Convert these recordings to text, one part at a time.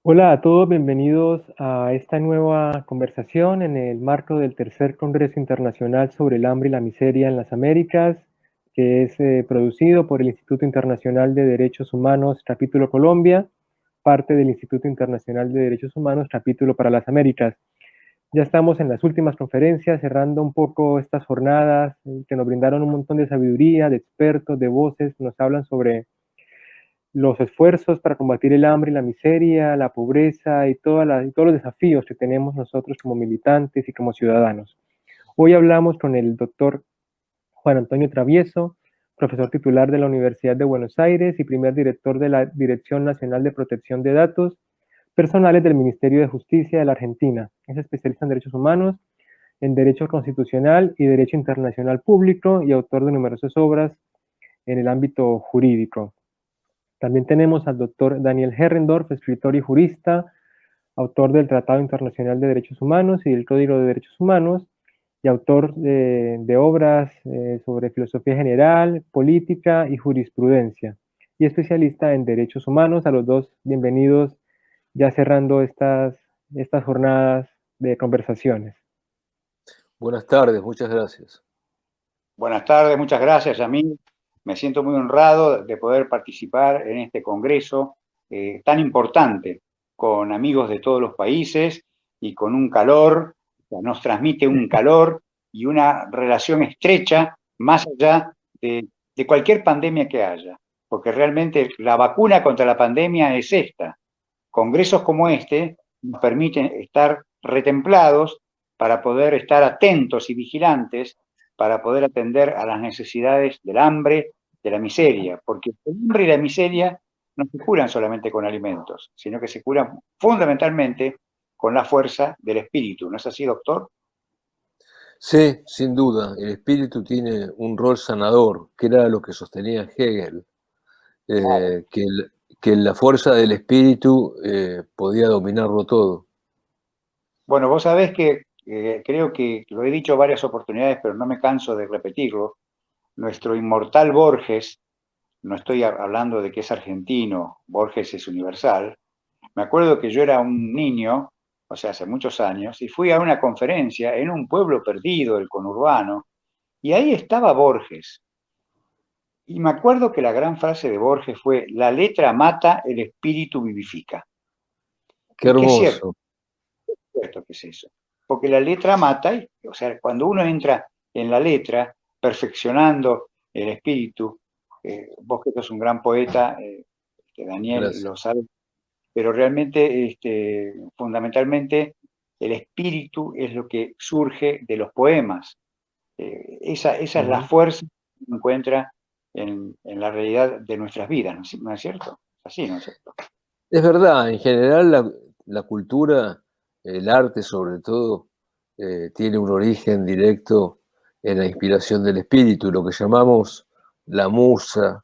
Hola a todos, bienvenidos a esta nueva conversación en el marco del tercer Congreso Internacional sobre el Hambre y la Miseria en las Américas, que es producido por el Instituto Internacional de Derechos Humanos, capítulo Colombia, parte del Instituto Internacional de Derechos Humanos, capítulo para las Américas. Ya estamos en las últimas conferencias, cerrando un poco estas jornadas que nos brindaron un montón de sabiduría, de expertos, de voces, nos hablan sobre los esfuerzos para combatir el hambre y la miseria, la pobreza y todos los desafíos que tenemos nosotros como militantes y como ciudadanos. Hoy hablamos con el doctor Juan Antonio Travieso, profesor titular de la Universidad de Buenos Aires y primer director de la Dirección Nacional de Protección de Datos Personales del Ministerio de Justicia de la Argentina. Es especialista en derechos humanos, en derecho constitucional y derecho internacional público y autor de numerosas obras en el ámbito jurídico. También tenemos al doctor Daniel Herrendorf, escritor y jurista, autor del Tratado Internacional de Derechos Humanos y del Código de Derechos Humanos, y autor de obras sobre filosofía general, política y jurisprudencia, y especialista en derechos humanos. A los dos, bienvenidos, ya cerrando estas jornadas de conversaciones. Buenas tardes, muchas gracias. Buenas tardes, muchas gracias a mí. Me siento muy honrado de poder participar en este congreso tan importante, con amigos de todos los países y con un calor, nos transmite un calor y una relación estrecha más allá de cualquier pandemia que haya, porque realmente la vacuna contra la pandemia es esta. Congresos como este nos permiten estar retemplados para poder estar atentos y vigilantes para poder atender a las necesidades del hambre, de la miseria, porque el hambre y la miseria no se curan solamente con alimentos, sino que se curan fundamentalmente con la fuerza del espíritu. ¿No es así, doctor? Sí, sin duda, el espíritu tiene un rol sanador, que era lo que sostenía Hegel, Claro. que la fuerza del espíritu podía dominarlo todo. Bueno, vos sabés que creo que lo he dicho varias oportunidades, pero no me canso de repetirlo. Nuestro inmortal Borges, no estoy hablando de que es argentino, Borges es universal. Me acuerdo que yo era un niño, o sea, hace muchos años, y fui a una conferencia en un pueblo perdido, el conurbano, y ahí estaba Borges. Y me acuerdo que la gran frase de Borges fue: la letra mata, el espíritu vivifica. Qué Y que es hermoso. cierto que es eso. Porque la letra mata, o sea, cuando uno entra en la letra, perfeccionando el espíritu, vos que sos un gran poeta, que Daniel Gracias. lo sabe, pero realmente, fundamentalmente, el espíritu es lo que surge de los poemas. Esa es la fuerza que uno encuentra en la realidad de nuestras vidas, ¿no es cierto? Así, ¿no es cierto? Es verdad, en general la cultura, el arte sobre todo, tiene un origen directo en la inspiración del espíritu, lo que llamamos la musa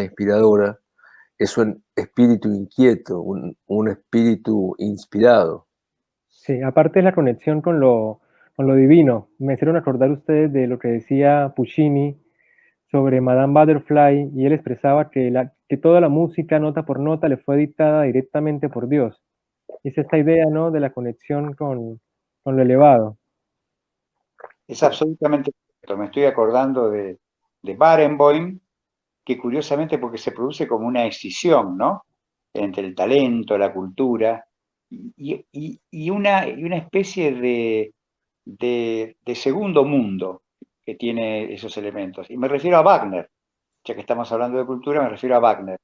inspiradora, es un espíritu inquieto, un espíritu inspirado. Sí, aparte de la conexión con lo divino, me hicieron acordar ustedes de lo que decía Puccini sobre Madame Butterfly, y él expresaba que toda la música, nota por nota, le fue dictada directamente por Dios. Es esta idea, ¿no?, de la conexión con lo elevado. Es absolutamente cierto. Me estoy acordando de Barenboim, que curiosamente, porque se produce como una escisión, ¿no? Entre el talento, la cultura, y una especie de segundo mundo que tiene esos elementos. Y me refiero a Wagner, ya que estamos hablando de cultura, me refiero a Wagner,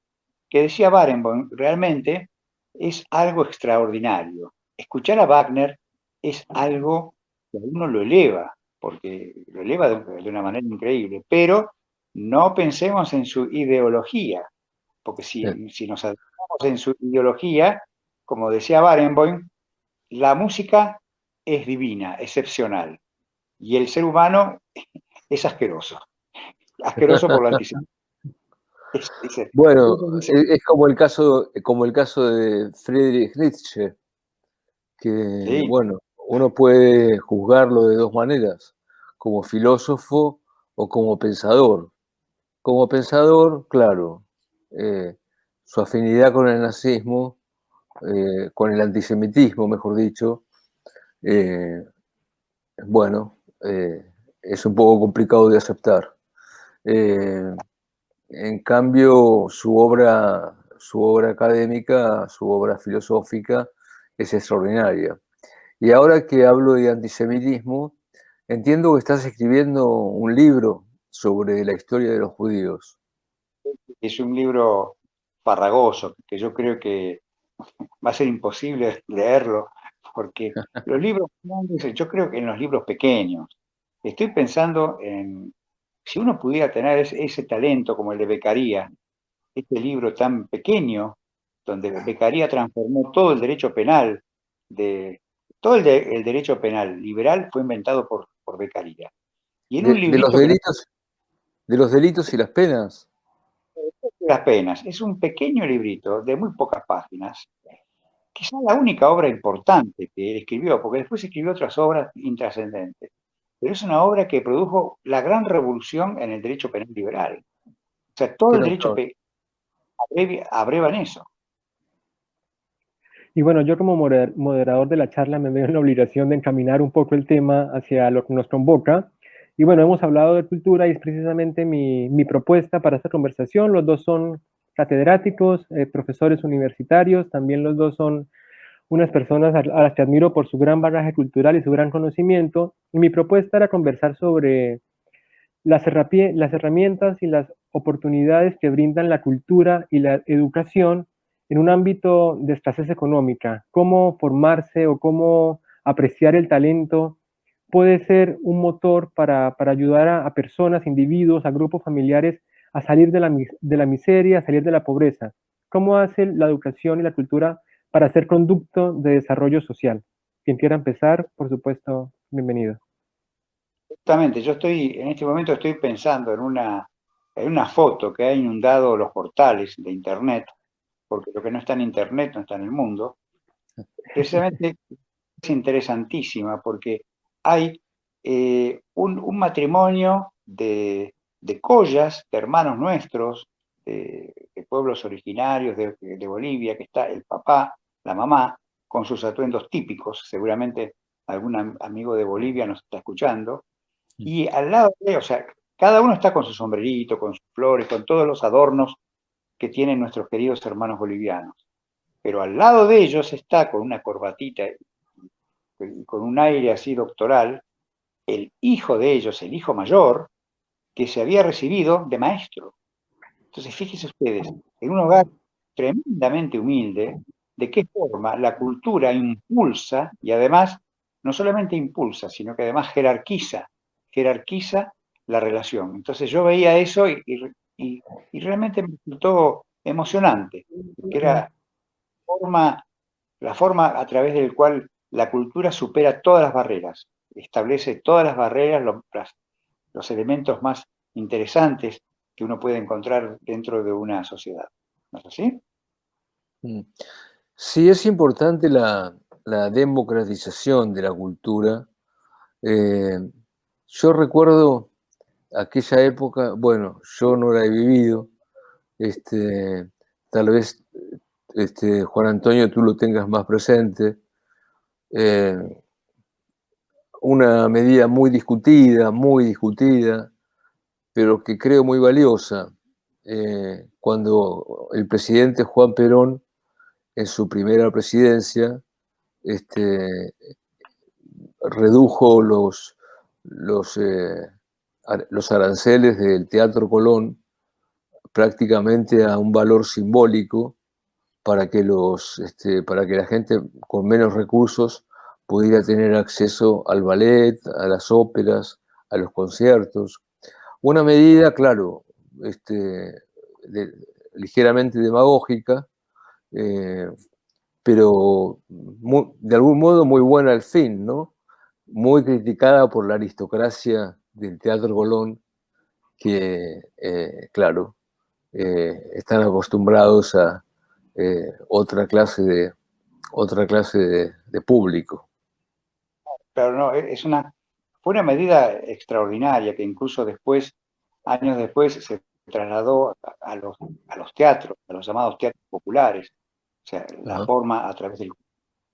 que decía Barenboim, realmente es algo extraordinario. Escuchar a Wagner es algo que a uno lo eleva, porque lo eleva de una manera increíble, pero no pensemos en su ideología, porque si nos adentramos en su ideología, como decía Barenboim, la música es divina, excepcional, y el ser humano es asqueroso por la antisemitismo. Bueno, es como el caso de Friedrich Nietzsche, que, Sí, bueno, uno puede juzgarlo de dos maneras, como filósofo o como pensador. Como pensador, claro, su afinidad con el nazismo con el antisemitismo, mejor dicho, bueno, es un poco complicado de aceptar. En cambio, su obra académica, su obra filosófica es extraordinaria. Y ahora que hablo de antisemitismo, entiendo que estás escribiendo un libro sobre la historia de los judíos. Es un libro farragoso, que yo creo que va a ser imposible leerlo, porque los libros grandes, yo creo que en los libros pequeños, estoy pensando en, si uno pudiera tener ese talento como el de Beccaria, este libro tan pequeño, donde Beccaria transformó todo el derecho penal, el derecho penal liberal fue inventado por Beccaria. Y en un De los librito que no delitos, de los delitos y las penas. las penas, es un pequeño librito de muy pocas páginas, quizá la única obra importante que él escribió, porque después escribió otras obras intrascendentes, pero es una obra que produjo la gran revolución en el derecho penal liberal. O sea, todo Qué el derecho notable. abreva en eso. Y bueno, yo como moderador de la charla me veo en la obligación de encaminar un poco el tema hacia lo que nos convoca. Y bueno, hemos hablado de cultura y es precisamente mi propuesta para esta conversación. Los dos son catedráticos, profesores universitarios, también los dos son unas personas a las que admiro por su gran bagaje cultural y su gran conocimiento. Y mi propuesta era conversar sobre las herramientas y las oportunidades que brindan la cultura y la educación en un ámbito de escasez económica, cómo formarse o cómo apreciar el talento puede ser un motor para ayudar a personas, individuos, a grupos familiares a salir de la miseria, a salir de la pobreza. ¿Cómo hace la educación y la cultura para ser conducto de desarrollo social? Quien quiera empezar, por supuesto, bienvenido. Justamente, en este momento estoy pensando en una foto que ha inundado los portales de Internet, porque lo que no está en Internet no está en el mundo. Precisamente es interesantísima porque hay un matrimonio de collas, de hermanos nuestros, de pueblos originarios de Bolivia, que está el papá, la mamá, con sus atuendos típicos. Seguramente algún amigo de Bolivia nos está escuchando. Y al lado o sea, cada uno está con su sombrerito, con sus flores, con todos los adornos que tienen nuestros queridos hermanos bolivianos. Pero al lado de ellos está con una corbatita y con un aire así doctoral, el hijo de ellos, el hijo mayor, que se había recibido de maestro. Entonces, fíjense ustedes, en un hogar tremendamente humilde, de qué forma la cultura impulsa y además, no solamente impulsa, sino que además jerarquiza la relación. Entonces yo veía eso y realmente me resultó emocionante, porque era la forma a través del cual la cultura supera todas las barreras, establece todas las barreras, los elementos más interesantes que uno puede encontrar dentro de una sociedad. ¿No es así? Sí, es importante la democratización de la cultura. Yo recuerdo aquella época, bueno, yo no la he vivido, tal vez Juan Antonio tú lo tengas más presente, una medida muy discutida, pero que creo muy valiosa, cuando el presidente Juan Perón, en su primera presidencia, redujo los aranceles del Teatro Colón prácticamente a un valor simbólico para que la gente con menos recursos pudiera tener acceso al ballet, a las óperas, a los conciertos. Una medida, claro, ligeramente demagógica, pero de algún modo muy buena al fin, ¿no? Muy criticada por la aristocracia del Teatro Colón, que, claro, están acostumbrados a otra clase de público. Pero no, fue una medida extraordinaria que incluso después, años después, se trasladó a los teatros, a los llamados teatros populares. sea, la forma a través de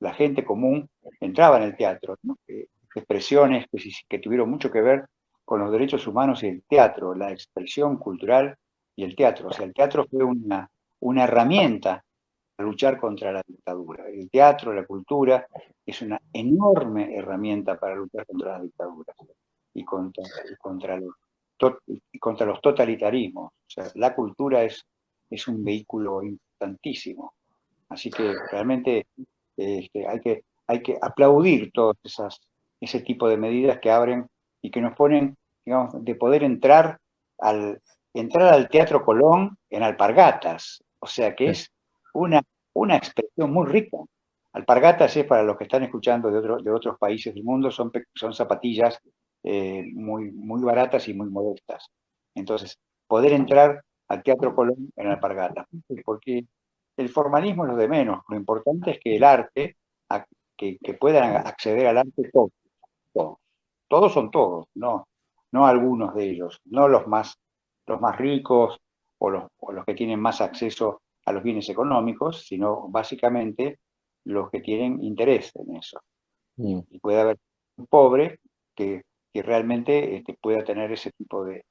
la gente común entraba en el teatro, ¿no? Expresiones que tuvieron mucho que ver con los derechos humanos y el teatro, la expresión cultural y el teatro. O sea, el teatro fue una herramienta para luchar contra la dictadura. El teatro, la cultura, es una enorme herramienta para luchar contra las dictaduras y contra los totalitarismos. O sea, la cultura es un vehículo importantísimo. Así que realmente hay que aplaudir todas ese tipo de medidas que abren y que nos ponen, digamos, de poder entrar al Teatro Colón en alpargatas. O sea que es una expresión muy rica. Alpargatas es, para los que están escuchando de otros países del mundo, son zapatillas muy, muy baratas y muy modestas. Entonces, poder entrar al Teatro Colón en alpargatas. Porque el formalismo es lo de menos. Lo importante es que el arte, que puedan acceder al arte todos. Todos. Todos son todos, no algunos de ellos, no los más ricos o los que tienen más acceso a los bienes económicos, sino básicamente los que tienen interés en eso. Y puede haber un pobre que realmente pueda tener ese tipo de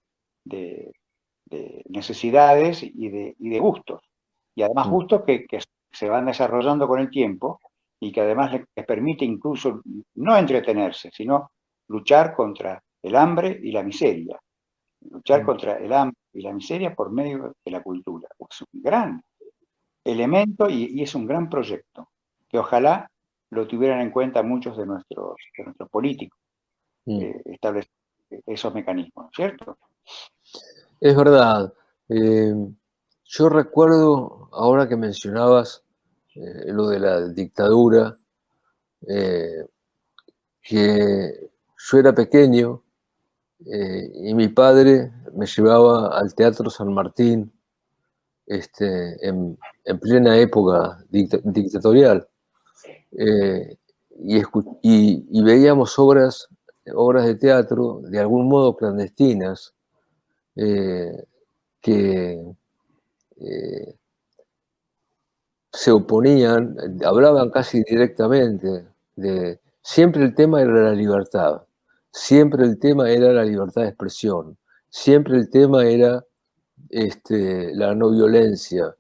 necesidades y de gustos. Y además gustos que se van desarrollando con el tiempo y que además les permite incluso no entretenerse, sino luchar contra el hambre y la miseria. Luchar contra el hambre y la miseria por medio de la cultura. Es un gran elemento y es un gran proyecto, que ojalá lo tuvieran en cuenta muchos de nuestros políticos, establecer esos mecanismos, ¿cierto? Es verdad. Yo recuerdo, ahora que mencionabas lo de la dictadura, que yo era pequeño y mi padre me llevaba al Teatro San Martín en plena época dictatorial. Y veíamos obras de teatro de algún modo clandestinas que se oponían, hablaban casi directamente de... Siempre el tema era la libertad, siempre el tema era la libertad de expresión, siempre el tema era la no violencia,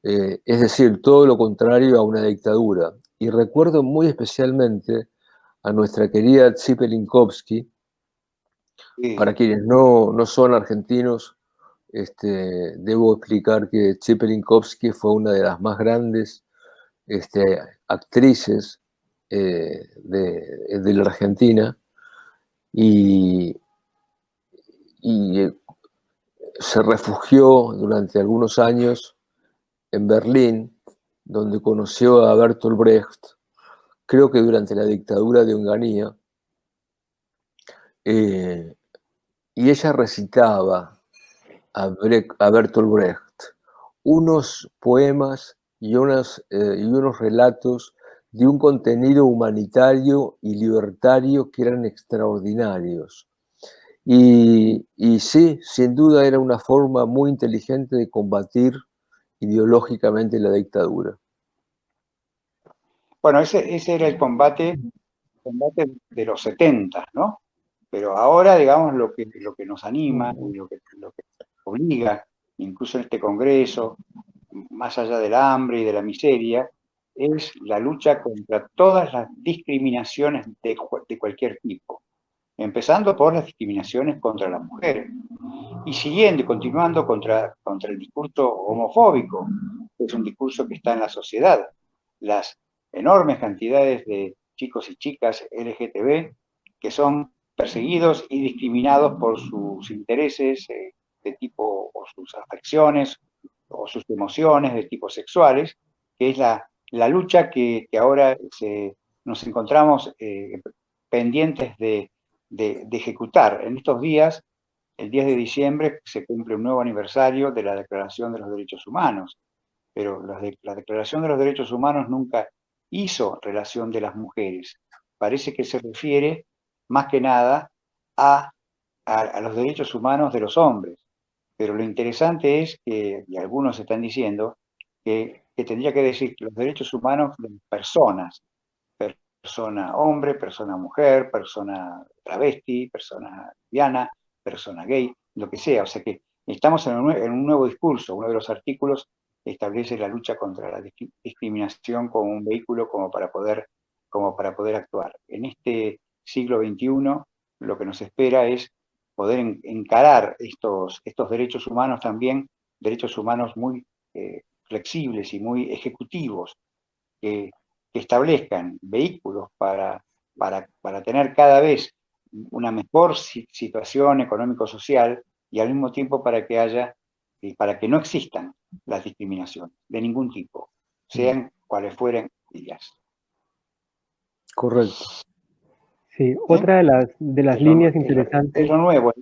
es decir, todo lo contrario a una dictadura. Y recuerdo muy especialmente a nuestra querida Tzipi Linkovsky. Sí. Para quienes no son argentinos, debo explicar que Tzipi Linkovsky fue una de las más grandes actrices de la Argentina y se refugió durante algunos años en Berlín, donde conoció a Bertolt Brecht, creo que durante la dictadura de Onganía, y ella recitaba a Bertolt Brecht unos poemas y unos relatos de un contenido humanitario y libertario que eran extraordinarios. Y sí, sin duda era una forma muy inteligente de combatir ideológicamente la dictadura. Bueno, ese era el combate de los 70, ¿no? Pero ahora, digamos, lo que nos anima y lo que obliga, incluso en este Congreso, más allá del hambre y de la miseria, es la lucha contra todas las discriminaciones de cualquier tipo, empezando por las discriminaciones contra las mujeres, y siguiendo y continuando contra el discurso homofóbico, que es un discurso que está en la sociedad. Las enormes cantidades de chicos y chicas LGTB que son perseguidos y discriminados por sus intereses de tipo, o sus afecciones, o sus emociones de tipo sexuales, que es la lucha que ahora nos encontramos pendientes de ejecutar. En estos días, el 10 de diciembre, se cumple un nuevo aniversario de la Declaración de los Derechos Humanos, pero la Declaración de los Derechos Humanos nunca hizo relación de las mujeres. Parece que se refiere más que nada a los derechos humanos de los hombres. Pero lo interesante es que, y algunos están diciendo, que que tendría que decir los derechos humanos de personas, persona hombre, persona mujer, persona travesti, persona lesbiana, persona gay, lo que sea. O sea que estamos en un nuevo discurso. Uno de los artículos establece la lucha contra la discriminación como un vehículo como para poder actuar. En este siglo XXI lo que nos espera es poder encarar estos derechos humanos también, derechos humanos muy flexibles y muy ejecutivos, que establezcan vehículos para tener cada vez una mejor situación económico-social y al mismo tiempo para que no existan las discriminaciones de ningún tipo, sean cuales fueren ellas. Correcto. Sí, otra de las líneas interesantes. Es lo nuevo.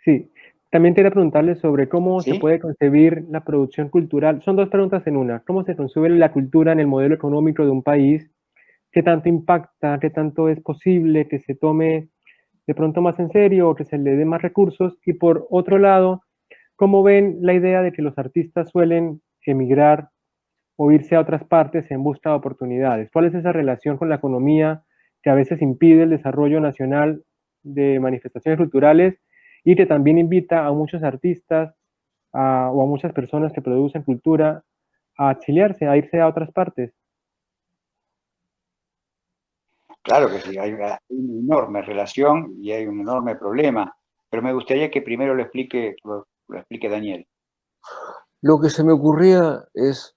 Sí, también quería preguntarle sobre cómo ¿Sí? se puede concebir la producción cultural. Son dos preguntas en una. ¿Cómo se concibe la cultura en el modelo económico de un país? ¿Qué tanto impacta? ¿Qué tanto es posible que se tome de pronto más en serio o que se le dé más recursos? Y por otro lado, ¿cómo ven la idea de que los artistas suelen emigrar o irse a otras partes en busca de oportunidades? ¿Cuál es esa relación con la economía que a veces impide el desarrollo nacional de manifestaciones culturales y que también invita a muchos artistas o a muchas personas que producen cultura a exiliarse, a irse a otras partes? Claro que sí, hay una enorme relación y hay un enorme problema, pero me gustaría que primero lo explique Daniel. Lo que se me ocurría es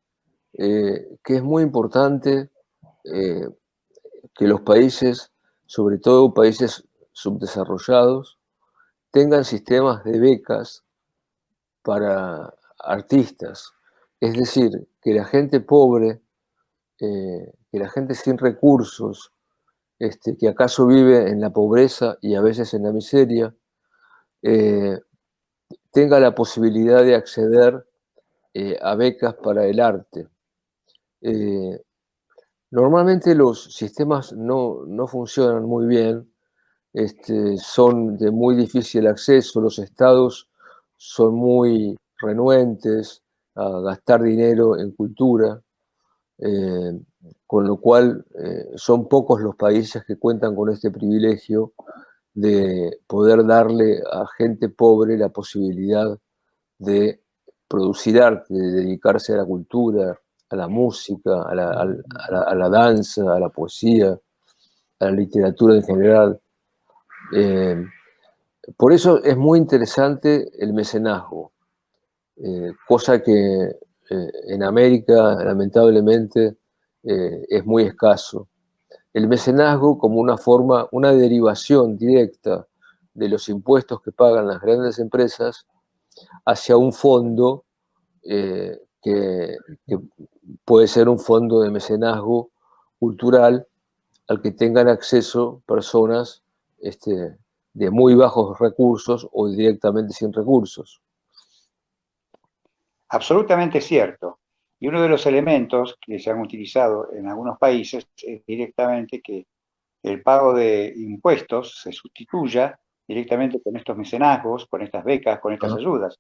que es muy importante eh, que los países, sobre todo países subdesarrollados, tengan sistemas de becas para artistas. Es decir, que la gente pobre, que la gente sin recursos, que acaso vive en la pobreza y a veces en la miseria, eh, tenga la posibilidad de acceder a becas para el arte. Normalmente los sistemas no funcionan muy bien, son de muy difícil acceso, los estados son muy renuentes a gastar dinero en cultura, con lo cual son pocos los países que cuentan con este privilegio de poder darle a gente pobre la posibilidad de producir arte, de dedicarse a la cultura, a la música, a la danza, a la poesía, a la literatura en general. Por eso es muy interesante el mecenazgo, cosa que en América lamentablemente es muy escaso. El mecenazgo como una forma, una derivación directa de los impuestos que pagan las grandes empresas hacia un fondo que puede ser un fondo de mecenazgo cultural al que tengan acceso personas de muy bajos recursos o directamente sin recursos. Absolutamente cierto. Y uno de los elementos que se han utilizado en algunos países es directamente que el pago de impuestos se sustituya directamente con estos mecenazgos, con estas becas, con estas ayudas.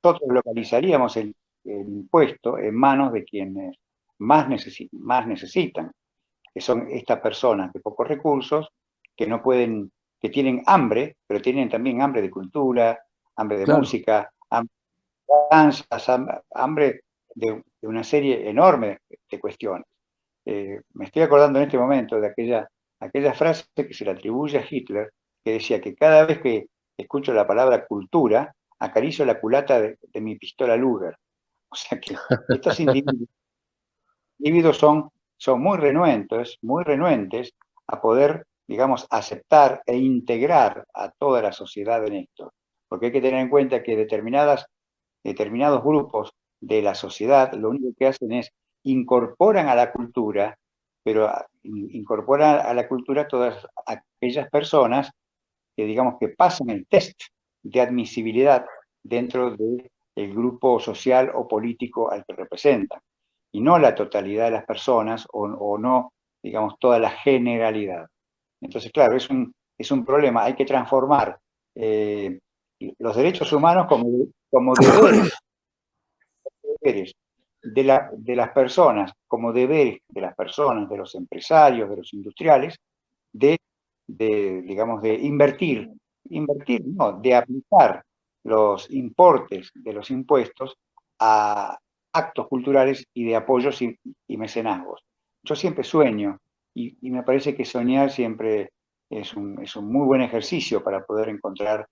Nosotros localizaríamos el impuesto en manos de quienes más necesitan, que son estas personas de pocos recursos, que no pueden, que tienen hambre, pero tienen también hambre de cultura, hambre de música, hambre de danzas, hambre de una serie enorme de cuestiones. Me estoy acordando en este momento de aquella frase que se le atribuye a Hitler, que decía que cada vez que escucho la palabra cultura, acaricio la culata de mi pistola Luger. O sea que estos individuos son muy renuentes a poder, digamos, aceptar e integrar a toda la sociedad en esto. Porque hay que tener en cuenta que determinados grupos de la sociedad lo único que hacen es incorporan a la cultura, pero incorporan a la cultura todas aquellas personas que, digamos, que pasan el test de admisibilidad dentro del grupo social o político al que representan, y no la totalidad de las personas o no, digamos, toda la generalidad. Entonces, claro, es un problema. Hay que transformar los derechos humanos como deberes deberes de las personas, como deberes de las personas, de los empresarios, de los industriales, digamos, de invertir, no, de aplicar los importes de los impuestos a actos culturales y de apoyos y mecenazgos. Yo siempre sueño, y me parece que soñar siempre es un muy buen ejercicio para poder encontrar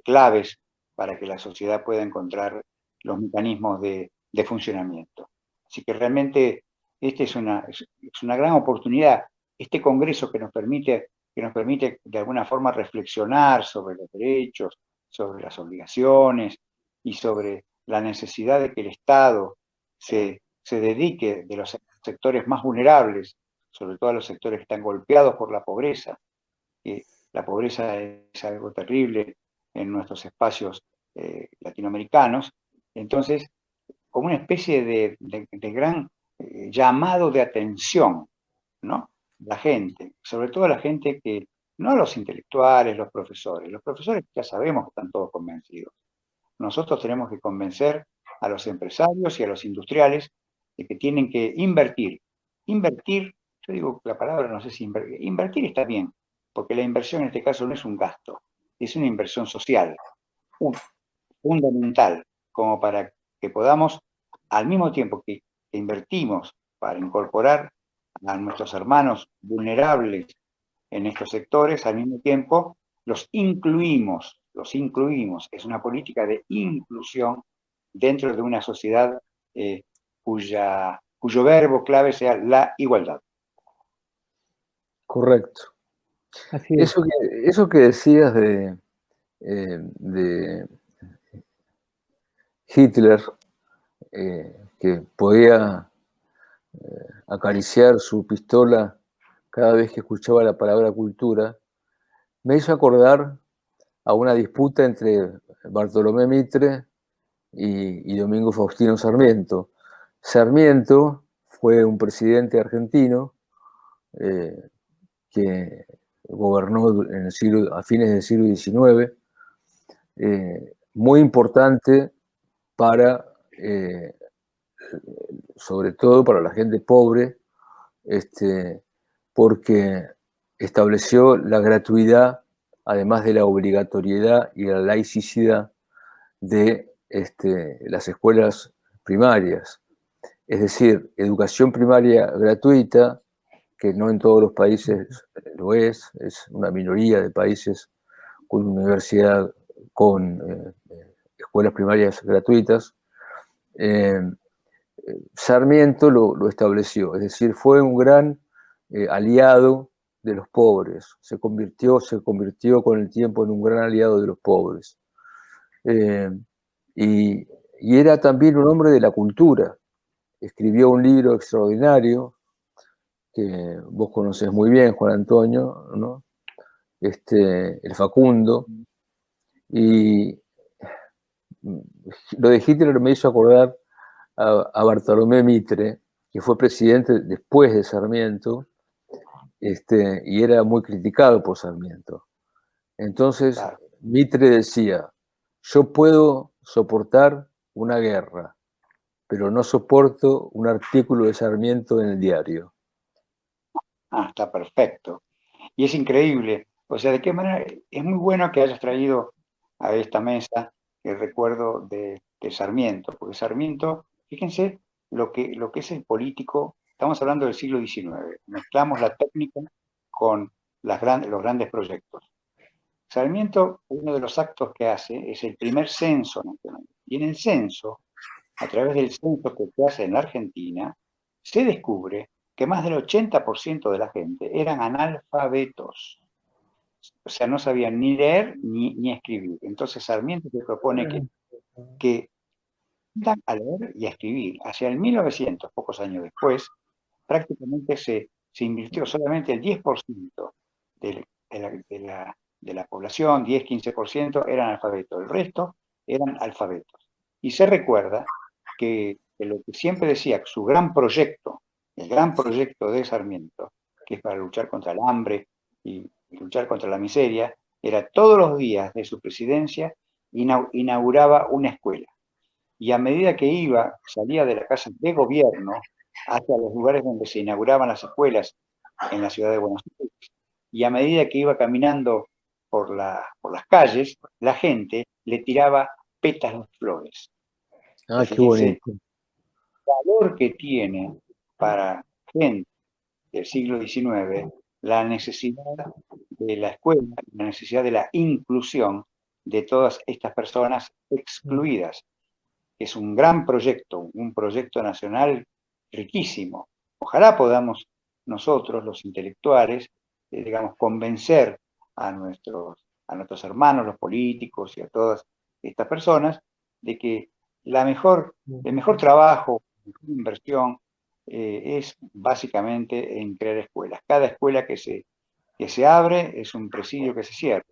claves para que la sociedad pueda encontrar los mecanismos de funcionamiento. Así que realmente esta es una gran oportunidad. Este congreso que nos permite de alguna forma reflexionar sobre los derechos, sobre las obligaciones y sobre la necesidad de que el Estado se dedique de los sectores más vulnerables, sobre todo a los sectores que están golpeados por la pobreza. La pobreza es algo terrible en nuestros espacios latinoamericanos. Entonces, como una especie de gran llamado de atención, ¿no? La gente, sobre todo la gente que, no los intelectuales, los profesores ya sabemos que están todos convencidos. Nosotros tenemos que convencer a los empresarios y a los industriales de que tienen que invertir. Invertir, yo digo la palabra, no sé si invertir está bien, porque la inversión en este caso no es un gasto, es una inversión social, fundamental, como para que podamos, al mismo tiempo que invertimos para incorporar a nuestros hermanos vulnerables en estos sectores, al mismo tiempo los incluimos, es una política de inclusión dentro de una sociedad cuyo verbo clave sea la igualdad. Correcto. Así es. Eso que decías de Hitler, que podía acariciar su pistola cada vez que escuchaba la palabra cultura, me hizo acordar a una disputa entre Bartolomé Mitre y Domingo Faustino Sarmiento. Sarmiento fue un presidente argentino que gobernó a fines del siglo XIX, muy importante para, sobre todo para la gente pobre, porque estableció la gratuidad, además de la obligatoriedad y la laicidad de las escuelas primarias. Es decir, educación primaria gratuita, que no en todos los países lo es una minoría de países con universidad, con escuelas primarias gratuitas. Sarmiento lo estableció, es decir, fue un gran aliado de los pobres, se convirtió con el tiempo en un gran aliado de los pobres. Y era también un hombre de la cultura. Escribió un libro extraordinario que vos conocés muy bien, Juan Antonio, ¿no? El Facundo. Y lo de Hitler me hizo acordar a Bartolomé Mitre, que fue presidente después de Sarmiento, y era muy criticado por Sarmiento. Entonces, claro, Mitre decía, yo puedo soportar una guerra, pero no soporto un artículo de Sarmiento en el diario. Está perfecto. Y es increíble. O sea, de qué manera, es muy bueno que hayas traído a esta mesa el recuerdo de Sarmiento, porque Sarmiento, fíjense lo que es el político, estamos hablando del siglo XIX, mezclamos la técnica con los grandes proyectos. Sarmiento, uno de los actos que hace es el primer censo nacional. Y en el censo, a través del censo que se hace en la Argentina, se descubre que más del 80% de la gente eran analfabetos. O sea, no sabían ni leer ni escribir. Entonces Sarmiento se propone que dan a leer y a escribir. Hacia el 1900, pocos años después, prácticamente se invirtió solamente el 10% de la población, 10-15% eran analfabetos. El resto eran alfabetos. Y se recuerda que lo que siempre decía, su gran proyecto, el gran proyecto de Sarmiento, que es para luchar contra el hambre y luchar contra la miseria, era todos los días de su presidencia inauguraba una escuela. Y a medida que salía de la casa de gobierno hacia los lugares donde se inauguraban las escuelas en la ciudad de Buenos Aires, y a medida que iba caminando por las calles, la gente le tiraba pétalos de flores. Ah, qué Fíjense el bonito. valor que tiene para gente del siglo XIX la necesidad de la escuela, la necesidad de la inclusión de todas estas personas excluidas. Es un gran proyecto, un proyecto nacional riquísimo. Ojalá podamos nosotros, los intelectuales, digamos, convencer a nuestros hermanos, los políticos y a todas estas personas de que el mejor trabajo, la mejor inversión es básicamente en crear escuelas. Cada escuela que se abre es un presidio que se cierra.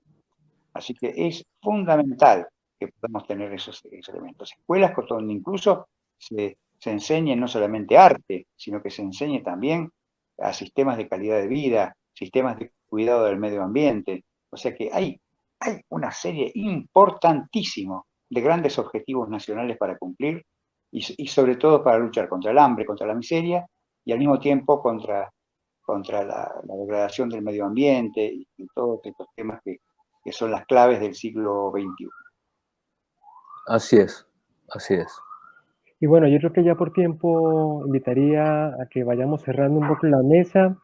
Así que es fundamental que podamos tener esos elementos. Escuelas donde incluso se enseñe no solamente arte, sino que se enseñe también a sistemas de calidad de vida, sistemas de cuidado del medio ambiente. O sea que hay una serie importantísima de grandes objetivos nacionales para cumplir y sobre todo para luchar contra el hambre, contra la miseria y al mismo tiempo contra la degradación del medio ambiente y todos estos temas que son las claves del siglo XXI. Así es, así es. Y bueno, yo creo que ya por tiempo invitaría a que vayamos cerrando un poco la mesa,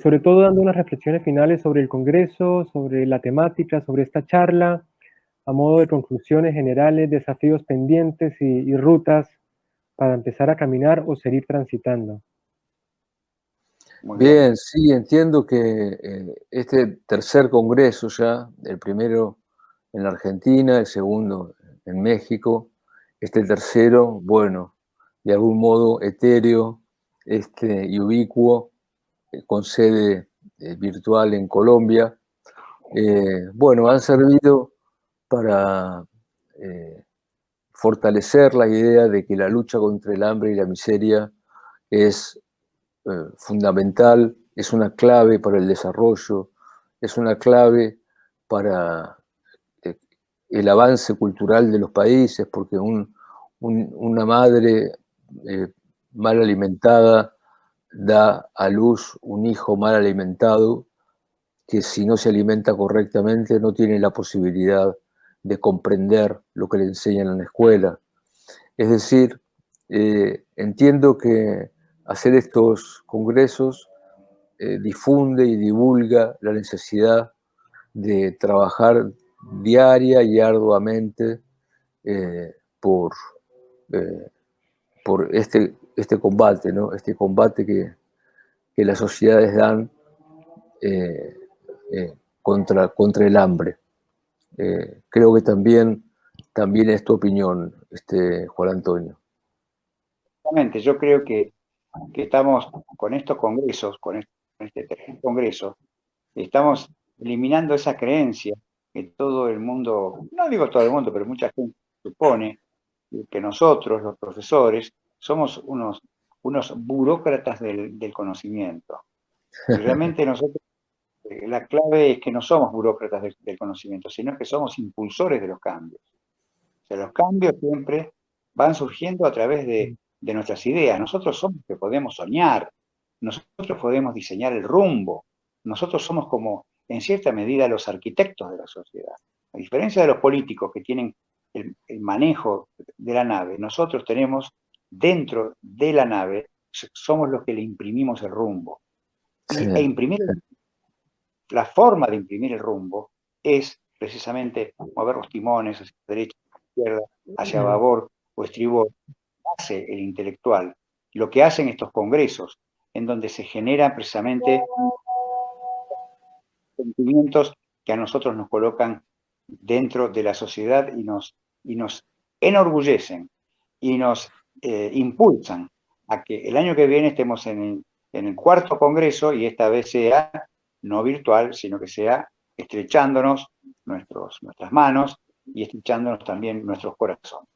sobre todo dando unas reflexiones finales sobre el Congreso, sobre la temática, sobre esta charla, a modo de conclusiones generales, desafíos pendientes y rutas para empezar a caminar o seguir transitando. Muy bien. Bien, sí, entiendo que este tercer congreso ya, el primero en la Argentina, el segundo en México, este tercero, bueno, de algún modo etéreo y ubicuo, con sede virtual en Colombia, bueno, han servido para fortalecer la idea de que la lucha contra el hambre y la miseria es fundamental, es una clave para el desarrollo, es una clave para el avance cultural de los países, porque una madre mal alimentada da a luz un hijo mal alimentado que si no se alimenta correctamente no tiene la posibilidad de comprender lo que le enseñan en la escuela. Es decir, entiendo que hacer estos congresos difunde y divulga la necesidad de trabajar diaria y arduamente por este combate, ¿no? Este combate que las sociedades dan contra el hambre. Creo que también es tu opinión, Juan Antonio. Exactamente, yo creo que estamos con estos congresos, con este tercer congreso, estamos eliminando esa creencia que todo el mundo, no digo todo el mundo, pero mucha gente supone que nosotros, los profesores, somos unos burócratas del conocimiento. Y realmente nosotros, la clave es que no somos burócratas del conocimiento, sino que somos impulsores de los cambios. O sea, los cambios siempre van surgiendo a través de nuestras ideas. Nosotros somos los que podemos soñar, nosotros podemos diseñar el rumbo, nosotros somos como, en cierta medida, los arquitectos de la sociedad. A diferencia de los políticos que tienen el manejo de la nave, nosotros tenemos dentro de la nave, somos los que le imprimimos el rumbo. Sí. Imprimir la forma de imprimir el rumbo es precisamente mover los timones hacia la derecha, hacia la izquierda, hacia babor o estribor. Hace el intelectual, lo que hacen estos congresos, en donde se generan precisamente sentimientos que a nosotros nos colocan dentro de la sociedad y nos enorgullecen y nos impulsan a que el año que viene estemos en el cuarto congreso y esta vez sea no virtual, sino que sea estrechándonos nuestras manos y estrechándonos también nuestros corazones.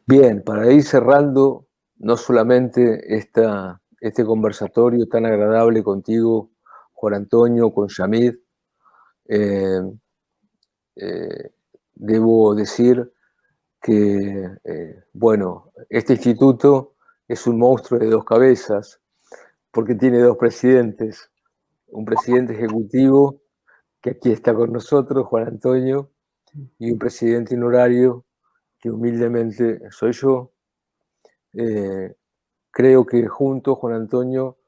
Bien, para ir cerrando, no solamente este conversatorio tan agradable contigo, Juan Antonio, con Yamid, debo decir que, bueno, este instituto es un monstruo de dos cabezas, porque tiene dos presidentes, un presidente ejecutivo, que aquí está con nosotros, Juan Antonio, y un presidente honorario, que humildemente soy yo. Creo que juntos, Juan Antonio,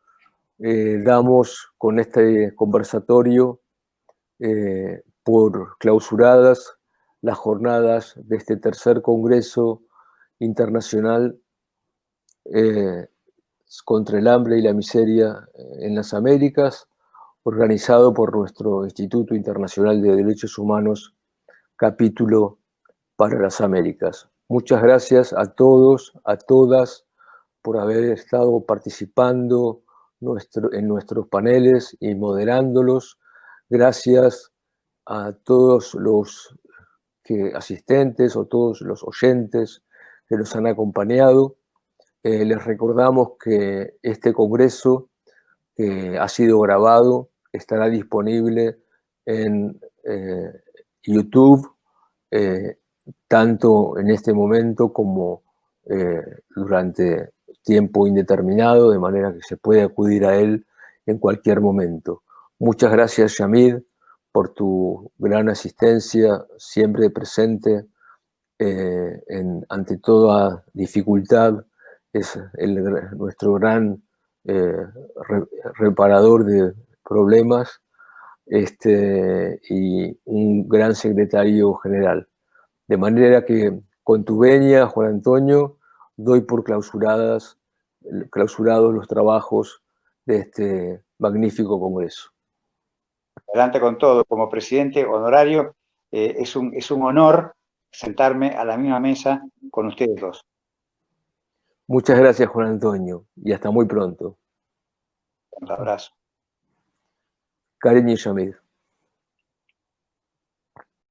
damos con este conversatorio por clausuradas las jornadas de este tercer Congreso Internacional contra el hambre y la miseria en las Américas, organizado por nuestro Instituto Internacional de Derechos Humanos, capítulo para las Américas. Muchas gracias a todos, a todas, por haber estado participando en nuestros paneles y moderándolos. Gracias a todos los asistentes o todos los oyentes que nos han acompañado. Les recordamos que este congreso que ha sido grabado estará disponible en YouTube, tanto en este momento como durante tiempo indeterminado, de manera que se puede acudir a él en cualquier momento. Muchas gracias, Yamid, por tu gran asistencia, siempre presente ante toda dificultad. Es nuestro gran reparador de problemas y un gran secretario general. De manera que, con tu venia, Juan Antonio, doy por clausurados los trabajos de este magnífico congreso. Adelante con todo. Como presidente honorario, es un honor sentarme a la misma mesa con ustedes dos. Muchas gracias, Juan Antonio, y hasta muy pronto. Un abrazo. Cariño y Yamid.